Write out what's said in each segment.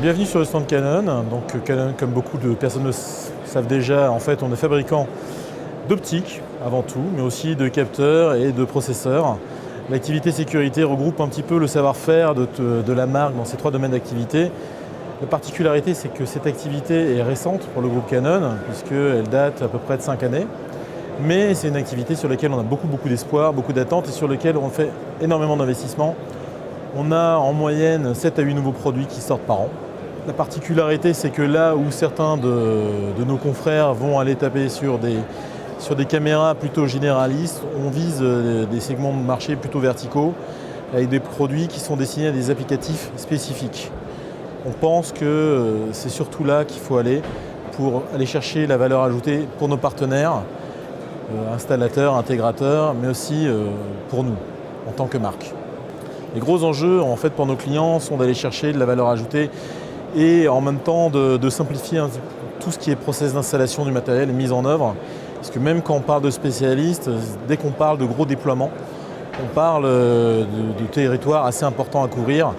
Bienvenue sur le stand Canon. Donc Canon, comme beaucoup de personnes le savent déjà, en fait, on est fabricant d'optique avant tout, mais aussi de capteurs et de processeurs. L'activité sécurité regroupe un petit peu le savoir-faire de la marque dans ces trois domaines d'activité. La particularité, c'est que cette activité est récente pour le groupe Canon, puisqu'elle date à peu près de 5 années. Mais c'est une activité sur laquelle on a beaucoup d'espoir, beaucoup d'attentes et sur laquelle on fait énormément d'investissements. On a en moyenne 7 à 8 nouveaux produits qui sortent par an. La particularité, c'est que là où certains de nos confrères vont aller taper sur des caméras plutôt généralistes, on vise des segments de marché plutôt verticaux avec des produits qui sont destinés à des applicatifs spécifiques. On pense que c'est surtout là qu'il faut aller pour aller chercher la valeur ajoutée pour nos partenaires, installateurs, intégrateurs, mais aussi pour nous en tant que marque. Les gros enjeux en fait, pour nos clients sont d'aller chercher de la valeur ajoutée et en même temps de simplifier tout ce qui est process d'installation du matériel et mise en œuvre. Parce que même quand on parle de spécialistes, dès qu'on parle de gros déploiements, on parle de territoires assez importants à couvrir.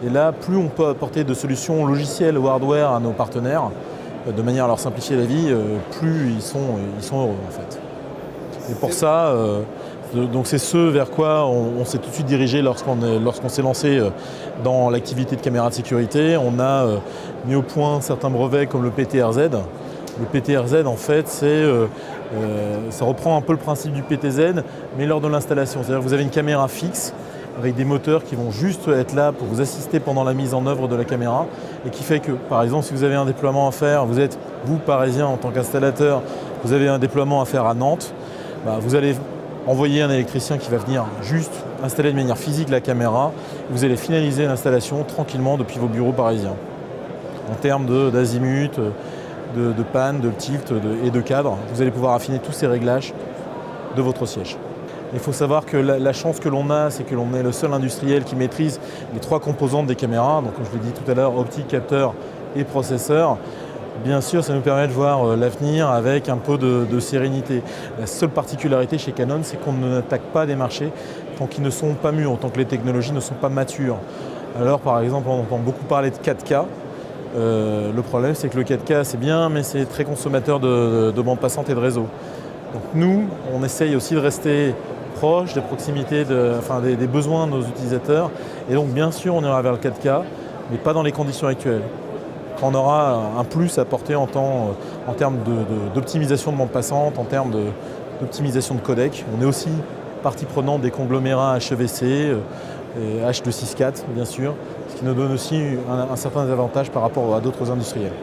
Et là, plus on peut apporter de solutions logicielles ou hardware à nos partenaires, de manière à leur simplifier la vie, plus ils sont heureux en fait. Et pour ça, donc c'est ce vers quoi on s'est tout de suite dirigé lorsqu'on s'est lancé dans l'activité de caméra de sécurité. On a mis au point certains brevets comme le PTRZ. Le PTRZ, en fait, ça reprend un peu le principe du PTZ, mais lors de l'installation. C'est-à-dire que vous avez une caméra fixe avec des moteurs qui vont juste être là pour vous assister pendant la mise en œuvre de la caméra et qui fait que, par exemple, si vous avez un déploiement à faire, vous, parisien, en tant qu'installateur, vous avez un déploiement à faire à Nantes, vous allez envoyer un électricien qui va venir juste installer de manière physique la caméra. Vous allez finaliser l'installation tranquillement depuis vos bureaux parisiens. En termes d'azimut, de panne, de tilt et de cadre, vous allez pouvoir affiner tous ces réglages de votre siège. Il faut savoir que la chance que l'on a, c'est que l'on est le seul industriel qui maîtrise les trois composantes des caméras. Donc, comme je l'ai dit tout à l'heure, optique, capteur et processeur. Bien sûr, ça nous permet de voir l'avenir avec un peu de sérénité. La seule particularité chez Canon, c'est qu'on n'attaque pas des marchés tant qu'ils ne sont pas mûrs, tant que les technologies ne sont pas matures. Alors, par exemple, on entend beaucoup parler de 4K. Le problème, c'est que le 4K, c'est bien, mais c'est très consommateur de bande passante et de réseau. Donc nous, on essaye aussi de rester proche des proximités, des besoins de nos utilisateurs. Et donc, bien sûr, on ira vers le 4K, mais pas dans les conditions actuelles. Quand on aura un plus à apporter en termes d'optimisation de bande passante, en termes d'optimisation de codec. On est aussi partie prenante des conglomérats HEVC, H264 bien sûr, ce qui nous donne aussi un certain avantage par rapport à d'autres industriels.